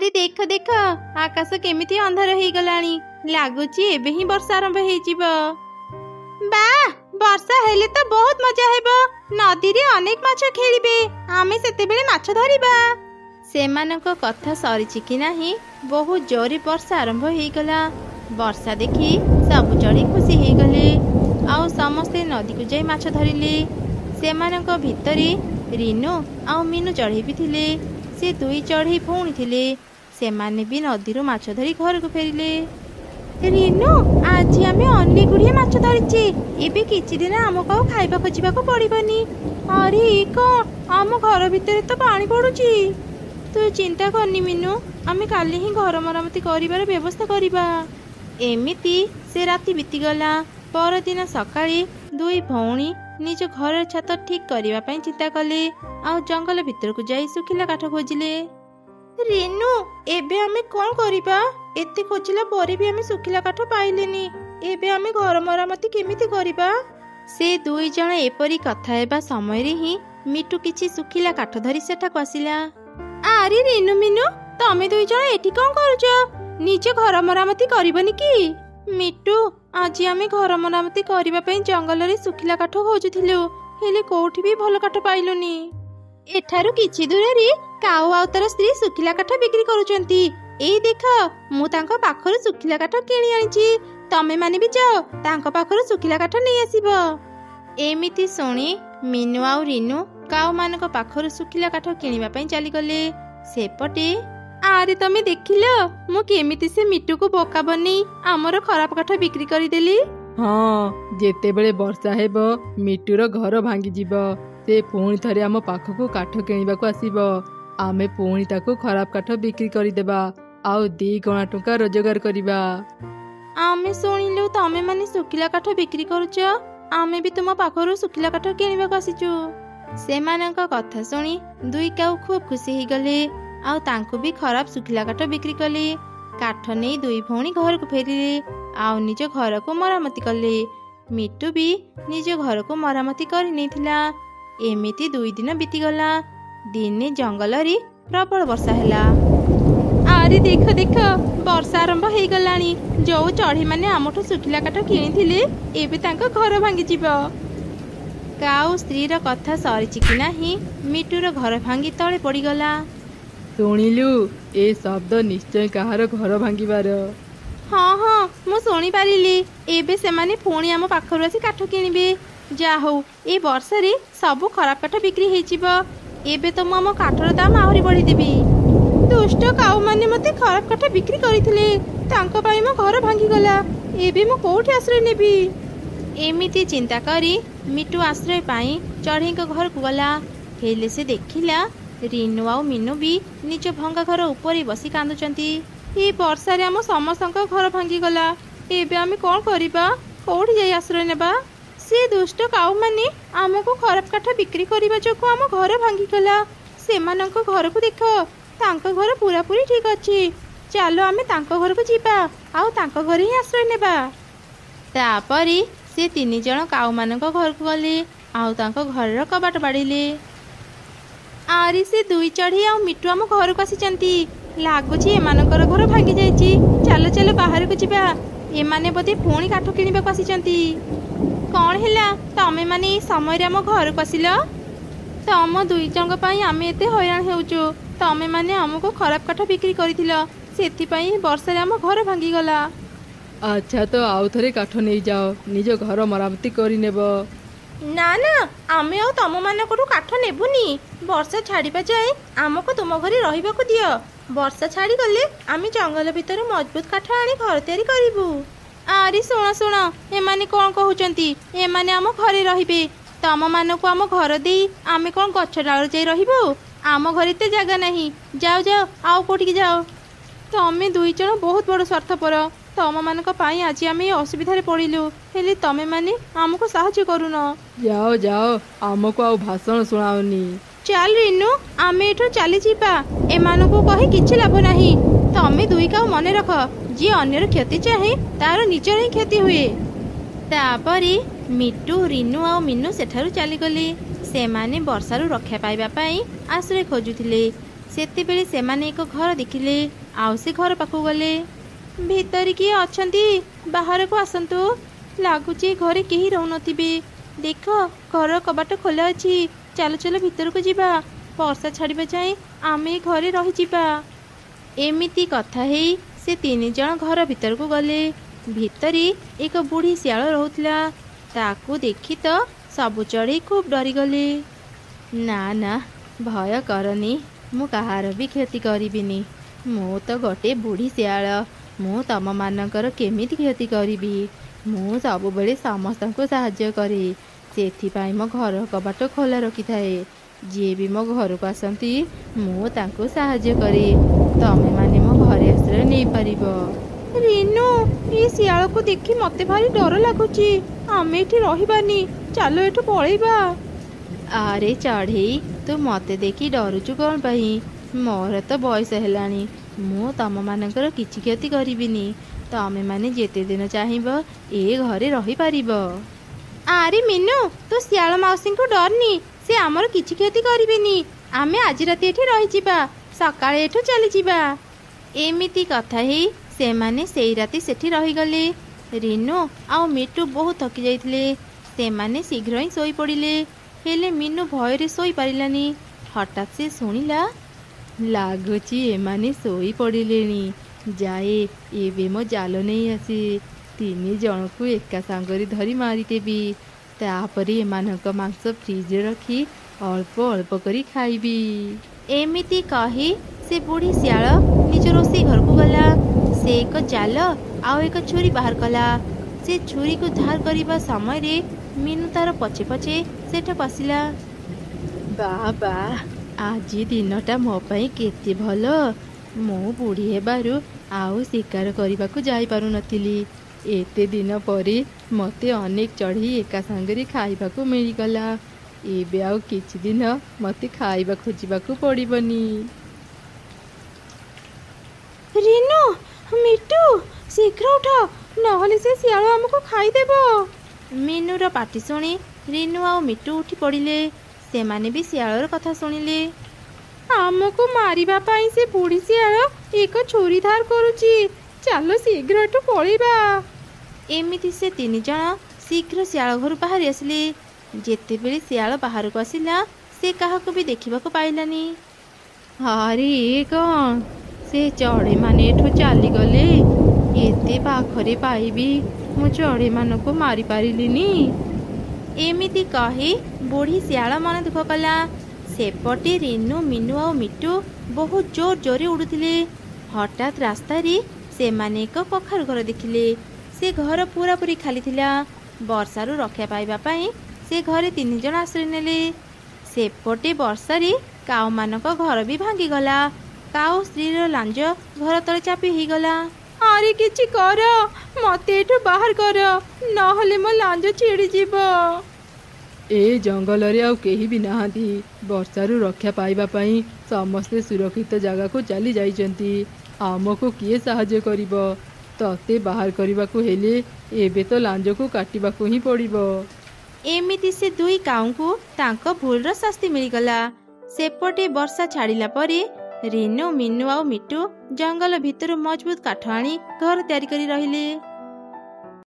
ଆରେ ଦେଖ ଦେଖ ଆକାଶ କେମିତି ଅନ୍ଧାର ହେଇଗଲାଣି। ଲାଗୁଛି ଏବେ ହିଁ ବର୍ଷା ଆରମ୍ଭ ହେଇଯିବ। ବା ବର୍ଷା ହେଲେ ତ ବହୁତ ମଜା ହେବ। ନଦୀରେ ଅନେକ ମାଛ ଖେଳିବେ, ଆମେ ସେତେବେଳେ ମାଛ ଧରିବା। ସେମାନଙ୍କ କଥା ସରିଛି କି ନାହିଁ ବହୁତ ଜୋରେ ବର୍ଷା ଆରମ୍ଭ ହେଇଗଲା। ବର୍ଷା ଦେଖି ସବୁ ଚଢ଼େଇ ଖୁସି ହେଇଗଲେ ଆଉ ସମସ୍ତେ ନଦୀକୁ ଯାଇ ମାଛ ଧରିଲେ। ସେମାନଙ୍କ ଭିତରେ ରିନୁ ଆଉ ମିନୁ ଚଢ଼େଇ ବି ଥିଲେ। ସେ ଦୁଇ ଚଢ଼େଇ ଭଉଣୀ ଥିଲେ। ସେମାନେ ବି ନଦୀରୁ ମାଛ ଧରି ଘରକୁ ଫେରିଲେ। ରିନୁ, ଆଜି ଆମେ ଅନେକ ଗୁଡ଼ିଏ ମାଛ ଧରିଛେ। ଏବେ କିଛି ଦିନ ଆମକୁ ଆଉ ଖାଇବା ଖୋଜିବାକୁ ପଡ଼ିବନି। ଆରେ କଣ, ଆମ ଘର ଭିତରେ ତ ପାଣି ପଡ଼ୁଛି। ତୁ ଚିନ୍ତା କରନି ମିନୁ, ଆମେ କାଲି ହିଁ ଘର ମରାମତି କରିବାର ବ୍ୟବସ୍ଥା କରିବା। ଏମିତି ସେ ରାତି ବିତିଗଲା। ପରଦିନ ସକାଳେ ଦୁଇ ଭଉଣୀ ନିଜ ଘରର ଛାତ ଠିକ୍ କରିବା ପାଇଁ ଚିନ୍ତା କଲେ ଆଉ ଜଙ୍ଗଲ ଭିତରକୁ ଯାଇ ଶୁଖିଲା କାଠ ଖୋଜିଲେ। ରିନୁ, ଏବେ ଆମେ କଣ କରିବା? ଏତେ ଖୋଜିଲା ପରେ ବି ଆମେ ଶୁଖିଲା କାଠ ପାଇଲେନି। ଏବେ ଆମେ ଘର ମରାମତି କେମିତି କରିବା? ସେ ଦୁଇ ଜଣ ଏପରି କଥା ହେବା ସମୟରେ ହିଁ ମିଟୁ କିଛି ଶୁଖିଲା କାଠ ଧରି ସେଠାକୁ ଆସିଲା। ଆରେ ରିନୁ ମିନୁ, ତମେ ଦୁଇ ଜଣ ଏଠି କଣ କରୁଛ? ନିଜ ଘର ମରାମତି କରିବନି କି? ମିଟୁ, ଆଜି ଆମେ ଘର ମରାମତି କରିବା ପାଇଁ ଜଙ୍ଗଲରେ ଶୁଖିଲା କାଠ ଖୋଜୁଥିଲୁ, ହେଲେ କୋଉଠି ବି ଭଲ କାଠ ପାଇଲୁନି। ଏଠାରୁ କିଛି ଦୂରରେ କାଉ ଆଉ ତାର ସ୍ତ୍ରୀ ଶୁଖିଲା କାଠ ବିକ୍ରି କରୁଛନ୍ତି। ଏଇ ଦେଖ, ମୁଁ ତାଙ୍କ ପାଖରୁ ଶୁଖିଲା କାଠ କିଣି ଆଣିଛି। ତମେ ମାନେ ବି ଯାଅ, ତାଙ୍କ ପାଖରୁ ଶୁଖିଲା କାଠ ନେଇ ଆସିବ। ଏମିତି ଶୁଣି ମିନୁ ଆଉ ରିନୁ କାଉ ମାନଙ୍କ ପାଖରୁ ଶୁଖିଲା କାଠ କିଣିବା ପାଇଁ ଚାଲିଗଲେ। ସେପଟେ ଆରେ ତମେ ଦେଖିଲ ମୁଁ କେମିତି ସେ ମିଟୁକୁ ବୋକା ବନେଇ ଆମର ଖରାପ କାଠ ବିକ୍ରି କରିଦେଲି। ହଁ, ଯେତେବେଳେ ବର୍ଷା ହେବ ମିଟୁର ଘର ଭାଙ୍ଗିଯିବ। ସେ ପୁଣି ଥରେ ଆମ ପାଖକୁ କାଠ କିଣିବାକୁ ଆସିବ। ଆମେ ପୁଣି ତାକୁ ଖରାପ କାଠ ବିକ୍ରି କରିଦେବା ଆଉ 2 ଗଣା ଟଙ୍କା ରୋଜଗାର କରିବା। ଆମେ ଶୁଣିଲୁ ତମେ ମାନେ ଶୁଖିଲା କାଠ ବିକ୍ରି କରୁଛ। ଆମେ ବି ତୁମ ପାଖରୁ ଶୁଖିଲା କାଠ କିଣିବାକୁ ଆସିଛୁ। ସେମାନଙ୍କ କଥା ଶୁଣି ଦୁଇ କାଉ ଖୁବ୍ ଖୁସି ହେଇଗଲେ ଆଉ ତାଙ୍କୁ ବି ଖରାପ ଶୁଖିଲା କାଠ ବିକ୍ରି କଲେ। କାଠ ନେଇ ଦୁଇ ଭଉଣୀ ଘରକୁ ଫେରିଲେ ଆଉ ନିଜ ଘରକୁ ମରାମତି କଲେ। ମିଟୁ ବି ନିଜ ଘରକୁ ମରାମତି କରି ନେଇଥିଲା। ଏମିତି 2 ଦିନ ବିତିଗଲା। ଦିନେ ଜଙ୍ଗଲରେ ପ୍ରବଳ ବର୍ଷା ହେଲା। ଆରେ ଦେଖ ଦେଖ, ବର୍ଷା ଆରମ୍ଭ ହେଇଗଲାଣି। ଯୋଉ ଚଢ଼େଇ ମାନେ ଆମଠୁ ଶୁଖିଲା କାଠ କିଣିଥିଲେ ଏବେ ତାଙ୍କ ଘର ଭାଙ୍ଗିଯିବ। କାଉ ସ୍ତ୍ରୀର କଥା ସରିଛି କି ନାହିଁ ମିଟୁର ଘର ଭାଙ୍ଗି ତଳେ ପଡ଼ିଗଲା। ଶୁଣିଲୁ, ଏ ଶବ୍ଦ ନିଶ୍ଚୟ କାହାର ଘର ଭାଙ୍ଗିବାର। ହଁ ହଁ, ମୁଁ ଶୁଣିପାରିଲି। ଏବେ ସେମାନେ ପୁଣି ଆମ ପାଖରୁ ଆସି କାଠ କିଣିବେ। ଯା ହଉ, ଏ ବର୍ଷାରେ ସବୁ ଖରାପ କାଠ ବିକ୍ରି ହେଇଯିବ। ଏବେ ତ ମୁଁ ଆମ କାଠର ଦାମ ଆହୁରି ବଢ଼େଇଦେବି। ଦୁଷ୍ଟ କାଉମାନେ ମୋତେ ଖରାପ କାଠ ବିକ୍ରି କରିଥିଲେ, ତାଙ୍କ ପାଇଁ ମୋ ଘର ଭାଙ୍ଗିଗଲା। ଏବେ ମୁଁ କୋଉଠି ଆଶ୍ରୟ ନେବି? ଏମିତି ଚିନ୍ତା କରି ମିଟୁ ଆଶ୍ରୟ ପାଇଁ ଚଢ଼େଇଙ୍କ ଘରକୁ ଗଲା। ହେଲେ ସେ ଦେଖିଲା ରିନୁ ଆଉ ମିନୁ ବି ନିଜ ଭଙ୍ଗା ଘର ଉପରେ ବସି କାନ୍ଦୁଛନ୍ତି। ଏ ବର୍ଷାରେ ଆମ ସମସ୍ତଙ୍କ ଘର ଭାଙ୍ଗିଗଲା। ଏବେ ଆମେ କଣ କରିବା? କୋଉଠି ଯାଇ ଆଶ୍ରୟ ନେବା? ସେ ଦୁଷ୍ଟ କାଉମାନେ ଆମକୁ ଖରାପ କାଠ ବିକ୍ରି କରିବା ଯୋଗୁଁ ଆମ ଘର ଭାଙ୍ଗିଗଲା। ସେମାନଙ୍କ ଘରକୁ ଦେଖ, ତାଙ୍କ ଘର ପୁରାପୁରି ଠିକ୍ ଅଛି। ଚାଲ ଆମେ ତାଙ୍କ ଘରକୁ ଯିବା ଆଉ ତାଙ୍କ ଘରେ ହିଁ ଆଶ୍ରୟ ନେବା। ତାପରେ ସେ 3 ଜଣ କାଉମାନଙ୍କ ଘରକୁ ଗଲେ ଆଉ ତାଙ୍କ ଘରର କବାଟ ବାଡ଼ିଲେ। ଆରେ ସେ ଦୁଇ ଚଢ଼େଇ ଆଉ ମିଟୁ ଆମ ଘରକୁ ଆସିଛନ୍ତି। ଲାଗୁଛି ଏମାନଙ୍କର ଘର ଭାଙ୍ଗି ଯାଇଛି। ଚାଲ ଚାଲ ବାହାରକୁ ଯିବା। ଏମାନେ ବୋଧେ ପୁଣି କାଠ କିଣିବାକୁ ଆସିଛନ୍ତି। କଣ ହେଲା, ତମେ ମାନେ ଏଇ ସମୟରେ ଆମ ଘରକୁ ଆସିଲ? ତମ ଦୁଇ ଜଣଙ୍କ ପାଇଁ ଆମେ ଏତେ ହଇରାଣ ହେଉଛୁ। ତମେ ମାନେ ଆମକୁ ଖରାପ କାଠ ବିକ୍ରି କରିଥିଲ, ସେଥିପାଇଁ ବର୍ଷାରେ ଆମ ଘର ଭାଙ୍ଗିଗଲା। ଆଚ୍ଛା, ତ ଆଉ ଥରେ କାଠ ନେଇଯାଅ, ନିଜ ଘର ମରାମତି କରିନେବ। ନା ନା, ଆମେ ଆଉ ତମମାନଙ୍କଠୁ କାଠ ନେବୁନି। ବର୍ଷା ଛାଡ଼ିବା ଯାଏ ଆମକୁ ତୁମ ଘରେ ରହିବାକୁ ଦିଅ। ବର୍ଷା ଛାଡ଼ିଗଲେ ଆମେ ଜଙ୍ଗଲ ଭିତରୁ ମଜବୁତ କାଠ ଆଣି ଘର ତିଆରି କରିବୁ। ଆରେ ଶୁଣ ଶୁଣ, ଏମାନେ କଣ କହୁଛନ୍ତି? ଏମାନେ ଆମ ଘରେ ରହିବେ। ତମମାନଙ୍କୁ ଆମ ଘର ଦେଇ ଆମେ କଣ ଗଛ ଡାଳରେ ଯାଇ ରହିବୁ? ଆମ ଘରେ ଏତେ ଜାଗା ନାହିଁ। ଯାଅ ଯାଅ, ଆଉ କୋଉଠିକି ଯାଅ। ତମେ ଦୁଇ ଜଣ ବହୁତ ବଡ଼ ସ୍ୱାର୍ଥପର। ତମମାନଙ୍କ ପାଇଁ ଆଜି ଆମେ ଏ ଅସୁବିଧାରେ ପଡ଼ିଲୁ, ହେଲେ ତମେମାନେ ଆମକୁ ସାହାଯ୍ୟ କରୁନ। ଯାଅ ଯାଅ, ଆମକୁ ଆଉ ଭାଷଣ ଶୁଣାଅନି। ଚାଲ ରିନୁ, ଆମେ ଏଠୁ ଚାଲିଯିବା। ଏମାନଙ୍କୁ କହି କିଛି ଲାଭ ନାହିଁ। ତମେ ଦୁଇ କାଉ ମନେ ରଖ, ଯିଏ ଅନ୍ୟର କ୍ଷତି ଚାହେଁ ତାର ନିଜର ହିଁ କ୍ଷତି ହୁଏ। ତାପରେ ମିଟୁ, ରିନୁ ଆଉ ମିନୁ ସେଠାରୁ ଚାଲିଗଲେ। ସେମାନେ ବର୍ଷାରୁ ରକ୍ଷା ପାଇବା ପାଇଁ ଆଶ୍ରୟ ଖୋଜୁଥିଲେ। ସେତେବେଳେ ସେମାନେ ଏକ ଘର ଦେଖିଲେ। ଆଉ ସେ ଘର ପାଖକୁ ଗଲେ। ଭିତରେ କିଏ ଅଛନ୍ତି? ବାହାରକୁ ଆସନ୍ତୁ। ଲାଗୁଛି ଏ ଘରେ କେହି ରହୁନଥିବେ। ଦେଖ, ଘର କବାଟ ଖୋଲା ଅଛି। ଚାଲ ଚାଲ ଭିତରକୁ ଯିବା। ବର୍ଷା ଛାଡ଼ିବା ଯାଏଁ ଆମେ ଏ ଘରେ ରହିଯିବା। ଏମିତି କଥା ହେଇ ସେ 3 ଜଣ ଘର ଭିତରକୁ ଗଲେ। ଭିତରେ ଏକ ବୁଢ଼ୀ ଶିଆଳ ରହୁଥିଲା। ତାକୁ ଦେଖି ତ ସବୁ ଚଢ଼େଇ ଖୁବ୍ ଡରିଗଲେ। ନା ନା, ଭୟ କରନି, ମୁଁ କାହାର ବି କ୍ଷତି କରିବିନି। ମୁଁ ତ ଗୋଟେ ବୁଢ଼ୀ ଶିଆଳ। ମୁଁ ତମମାନଙ୍କର କେମିତି କ୍ଷତି କରିବି? ମୁଁ ସବୁବେଳେ ସମସ୍ତଙ୍କୁ ସାହାଯ୍ୟ କରେ। ସେଥିପାଇଁ ମୋ ଘର କବାଟ ଖୋଲା ରଖିଥାଏ। ଯିଏ ବି ମୋ ଘରକୁ ଆସନ୍ତି ମୁଁ ତାଙ୍କୁ ସାହାଯ୍ୟ କରେ। ତମେମାନେ ମୋ ଘରେ ଆଶ୍ରୟ ନେଇପାରିବ। ରିନୁ, ଏ ଶିଆଳକୁ ଦେଖି ମୋତେ ଭାରି ଡର ଲାଗୁଛି। ଆମେ ଏଠି ରହିବାନି। ଚାଲ ଏଠୁ ପଳେଇବା। ଆରେ ଚଢ଼େଇ, ତୁ ମୋତେ ଦେଖି ଡରୁଛୁ କ'ଣ ପାଇଁ? ମୋର ତ ବୟସ ହେଲାଣି। ମୁଁ ତମମାନଙ୍କର କିଛି କ୍ଷତି କରିବିନି। ତମେମାନେ ଯେତେ ଦିନ ଚାହିଁବ ଏ ଘରେ ରହିପାରିବ। ଆରେ ମିନୁ, ତୁ ଶିଆଳ ମାଉସୀଙ୍କୁ ଡରନି। ସେ ଆମର କିଛି କ୍ଷତି କରିବେନି। ଆମେ ଆଜି ରାତି ଏଠି ରହିଯିବା। ସକାଳେ ଏଠୁ ଚାଲିଯିବା। ଏମିତି କଥା ହେଇ ସେମାନେ ସେଇ ରାତି ସେଠି ରହିଗଲେ। ରିନୁ ଆଉ ମିଟୁ ବହୁତ ଥକି ଯାଇଥିଲେ। ସେମାନେ ଶୀଘ୍ର ହିଁ ଶୋଇପଡ଼ିଲେ। ହେଲେ ମିନୁ ଭୟରେ ଶୋଇପାରିଲାନି। ହଠାତ୍ ସେ ଶୁଣିଲା, ଲାଗୁଛି ଏମାନେ ଶୋଇପଡ଼ିଲେଣି। ଯାଏ, ଏବେ ମୋ ଜାଲ ନେଇ ଆସି 3 ଜଣଙ୍କୁ ଏକା ସାଙ୍ଗରେ ଧରି ମାରିଦେବି। ତାପରେ ଏମାନଙ୍କ ମାଂସ ଫ୍ରିଜରେ ରଖି ଅଳ୍ପ ଅଳ୍ପ କରି ଖାଇବି। ଏମିତି କହି ସେ ବୁଢ଼ୀ ଶିଆଳ ନିଜ ରୋଷେଇ ଘରକୁ ଗଲା। ସେ ଏକ ଜାଲ ଆଉ ଏକ ଛୁରୀ ବାହାର କଲା। ସେ ଛୁରୀକୁ ଧାର କରିବା ସମୟରେ ମିନୁ ତାର ପଛେ ପଛେ ସେଠାକୁ ଆସିଲା। ବାବା, ଆଜି ଦିନଟା ମୋ ପାଇଁ କେତେ ଭଲ। ମୁଁ ବୁଢ଼ୀ ହେବାରୁ ଆଉ ଶିକାର କରିବାକୁ ଯାଇପାରୁନଥିଲି। ଏତେ ଦିନ ପରେ ମୋତେ ଅନେକ ଚଢ଼େଇ ଏକା ସାଙ୍ଗରେ ଖାଇବାକୁ ମିଳିଗଲା। ଏବେ ଆଉ କିଛି ଦିନ ମୋତେ ଖାଇବା ଖୋଜିବାକୁ ପଡ଼ିବନି। ରିନୁ, ମିଟୁ, ଶୀଘ୍ର ଉଠ, ନହେଲେ ସେ ଶିଆଳ ଆମକୁ ଖାଇଦେବ। ମିନୁର ପାଟି ଶୁଣି ରିନୁ ଆଉ ମିଟୁ ଉଠି ପଡ଼ିଲେ। ସେମାନେ ବି ଶିଆଳର କଥା ଶୁଣିଲେ। ଆମକୁ ମାରିବା ପାଇଁ ସେ ବୁଢ଼ୀ ଶିଆଳ ଏକ ଛୁରୀ ଧାର କରୁଛି। ଚାଲ ଶୀଘ୍ର ଏଠୁ ପଳେଇବା। ଏମିତି ସେ 3 ଜଣ ଶୀଘ୍ର ଶିଆଳ ଘରୁ ବାହାରି ଆସିଲେ। ଯେତେବେଳେ ଶିଆଳ ବାହାରକୁ ଆସିଲା, ସେ କାହାକୁ ବି ଦେଖିବାକୁ ପାଇଲାନି। ଆରେ ଏ କ'ଣ? ସେ ଚଢ଼େଇମାନେ ଏଠୁ ଚାଲିଗଲେ। ଏତେ ପାଖରେ ପାଇବି ମୁଁ ଚଢ଼େଇମାନଙ୍କୁ ମାରିପାରିଲିନି। ଏମିତି କହି ବୁଢ଼ୀ ଶିଆଳ ମନ ଦୁଃଖ କଲା। ସେପଟେ ରିନୁ, ମିନୁ ଆଉ ମିଟୁ ବହୁତ ଜୋର ଜୋରରେ ଉଡ଼ୁଥିଲେ। ହଠାତ୍ ରାସ୍ତାରେ ସେମାନେ ଏକ କଖାରୁ ଘର ଦେଖିଲେ। ସେ ଘର ପୁରାପୁରି ଖାଲି ଥିଲା। ବର୍ଷାରୁ ରକ୍ଷା ପାଇବା ପାଇଁ ସେ ଘରେ 3 ଜଣ ଆଶ୍ରୟ ନେଲେ। ସେପଟେ ବର୍ଷାରେ କାଉମାନଙ୍କ ଘର ବି ଭାଙ୍ଗିଗଲା। କାଉ ସ୍ତ୍ରୀର ଲାଞ୍ଜ ଘର ତଳେ ଚାପି ହେଇଗଲା। ଆରେ କିଛି କର, ମୋତେ ଏଠୁ ବାହାର କର, ନହେଲେ ମୋ ଲାଞ୍ଜ ଛିଡ଼ିଯିବ। ଏ ଜଙ୍ଗଲରେ ଆଉ କେହି ବି ନାହାନ୍ତି। ବର୍ଷାରୁ ରକ୍ଷା ପାଇବା ପାଇଁ ସମସ୍ତେ ସୁରକ୍ଷିତ ଜାଗାକୁ ଚାଲି ଯାଇଛନ୍ତି। ଆମକୁ କିଏ ସାହାଯ୍ୟ କରିବ? ତତେ ବାହାର କରିବାକୁ ହେଲେ ଏବେ ତ ଲାଞ୍ଜକୁ କାଟିବାକୁ ହିଁ ପଡ଼ିବ। ଏମିତି ସେ 2 କାଉଙ୍କୁ ତାଙ୍କ ଭୁଲର ଶାସ୍ତି ମିଳିଗଲା। ସେପଟେ ବର୍ଷା ଛାଡ଼ିଲା ପରେ ରିନୁ, ମିନୁ ଆଉ ମିଟୁ ଜଙ୍ଗଲ ଭିତରୁ ମଜବୁତ କାଠ ଆଣି ଘର ତିଆରି କରି ରହିଲେ।